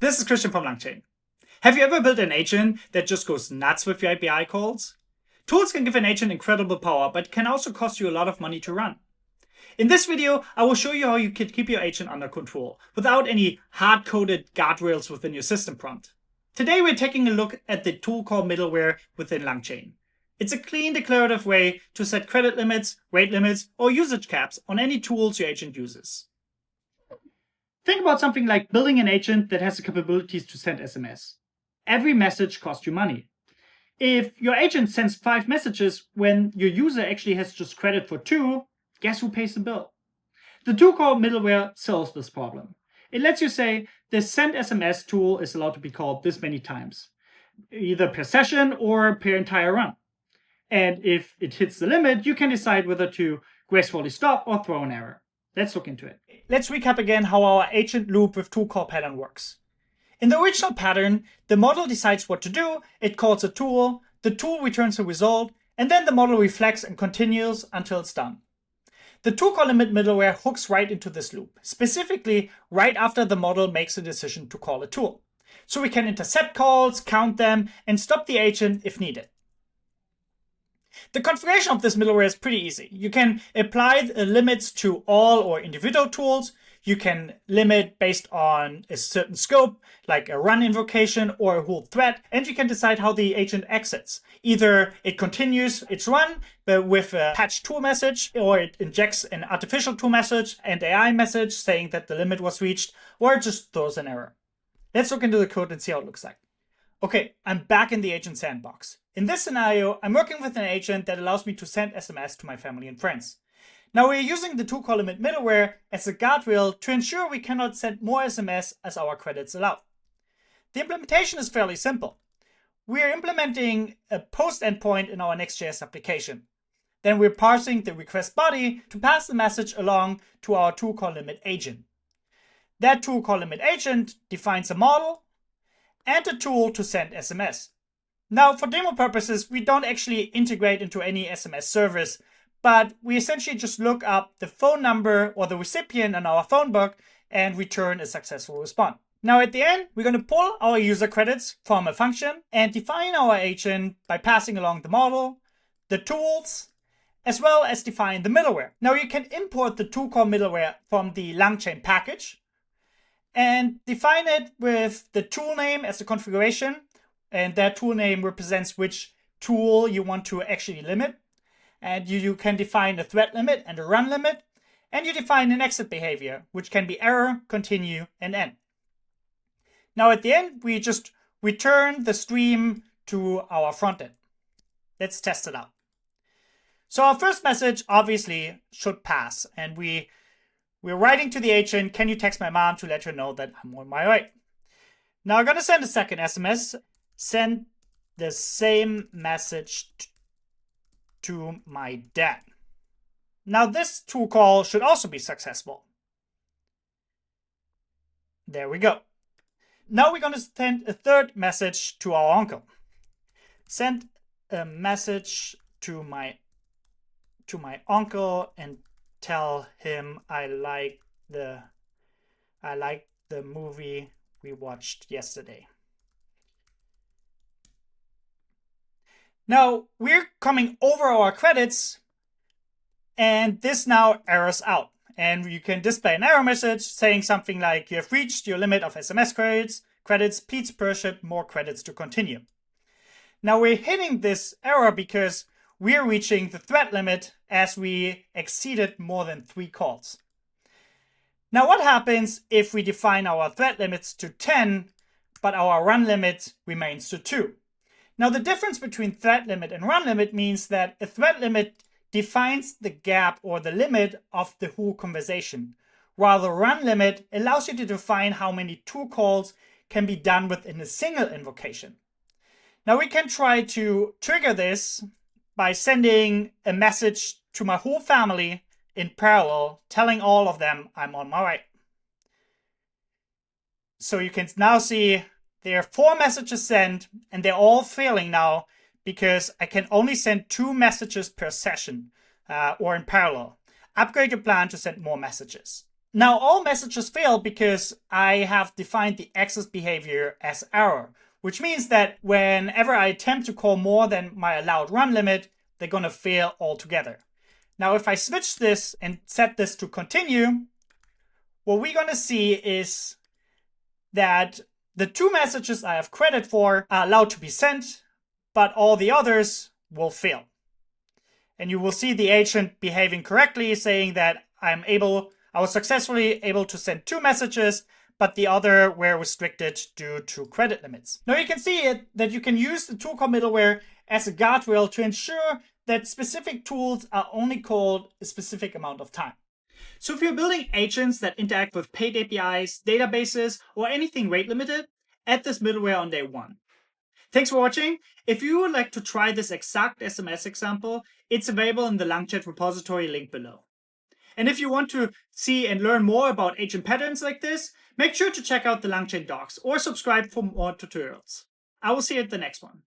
This is Christian from LangChain. Have you ever built an agent that just goes nuts with your API calls? Tools can give an agent incredible power, but can also cost you a lot of money to run. In this video, I will show you how you can keep your agent under control without any hard-coded guardrails within your system prompt. Today, we're taking a look at the tool call middleware within LangChain. It's a clean, declarative way to set credit limits, rate limits, or usage caps on any tools your agent uses. Think about something like building an agent that has the capabilities to send SMS. Every message costs you money. If your agent sends 5 messages when your user actually has just credit for 2, guess who pays the bill? The tool call middleware solves this problem. It lets you say the send SMS tool is allowed to be called this many times, either per session or per entire run. And if it hits the limit, you can decide whether to gracefully stop or throw an error. Let's look into it. Let's recap again how our agent loop with tool call pattern works. In the original pattern, the model decides what to do, it calls a tool, the tool returns a result, and then the model reflects and continues until it's done. The tool call limit middleware hooks right into this loop, specifically right after the model makes a decision to call a tool. So we can intercept calls, count them, and stop the agent if needed. The configuration of this middleware is pretty easy. You can apply limits to all or individual tools. You can limit based on a certain scope, like a run invocation or a whole thread, and you can decide how the agent exits. Either it continues its run with a patch tool message, or it injects an artificial tool message and AI message saying that the limit was reached, or it just throws an error. Let's look into the code and see how it looks like. Okay, I'm back in the agent sandbox. In this scenario, I'm working with an agent that allows me to send SMS to my family and friends. Now we're using the tool call limit middleware as a guardrail to ensure we cannot send more SMS as our credits allow. The implementation is fairly simple. We're implementing a post endpoint in our Next.js application. Then we're parsing the request body to pass the message along to our tool call limit agent. That tool call limit agent defines a model and a tool to send SMS. Now, for demo purposes, we don't actually integrate into any SMS service, but we essentially just look up the phone number or the recipient in our phone book and return a successful response. Now, at the end, we're going to pull our user credits from a function and define our agent by passing along the model, the tools, as well as define the middleware. Now, you can import the tool call middleware from the LangChain package and define it with the tool name as the configuration, and that tool name represents which tool you want to actually limit. And you can define a thread limit and a run limit, and you define an exit behavior, which can be error, continue, and end. Now at the end, we just return the stream to our frontend. Let's test it out. So our first message obviously should pass, and we're writing to the agent, can you text my mom to let her know that I'm on my way? Now I'm going to send a second SMS, send the same message to my dad. Now this tool call should also be successful. There we go. Now we're going to send a third message to our uncle. Send a message to my uncle and tell him I like the movie we watched yesterday. Now we're coming over our credits, and this now errors out. And you can display an error message saying something like, you have reached your limit of SMS credits, please purchase more credits to continue. Now we're hitting this error because we're reaching the thread limit as we exceeded more than 3 calls. Now what happens if we define our thread limits to 10, but our run limit remains to 2? Now the difference between thread limit and run limit means that a thread limit defines the gap or the limit of the whole conversation, while the run limit allows you to define how many tool calls can be done within a single invocation. Now we can try to trigger this by sending a message to my whole family in parallel, telling all of them I'm on my way. So you can now see there are 4 messages sent, and they're all failing now because I can only send 2 messages per session or in parallel. Upgrade your plan to send more messages. Now all messages fail because I have defined the access behavior as error, which means that whenever I attempt to call more than my allowed run limit, they're going to fail altogether. Now, if I switch this and set this to continue, what we're going to see is that the 2 messages I have credit for are allowed to be sent, but all the others will fail. And you will see the agent behaving correctly, saying that I was successfully able to send 2 messages, but the other were restricted due to credit limits. Now you can see that you can use the tool call middleware as a guardrail to ensure that specific tools are only called a specific amount of time. So if you're building agents that interact with paid APIs, databases, or anything rate limited, add this middleware on day 1. Thanks for watching. If you would like to try this exact SMS example, it's available in the LangChat repository link below. And if you want to see and learn more about agent patterns like this, make sure to check out the LangChain docs or subscribe for more tutorials. I will see you at the next one.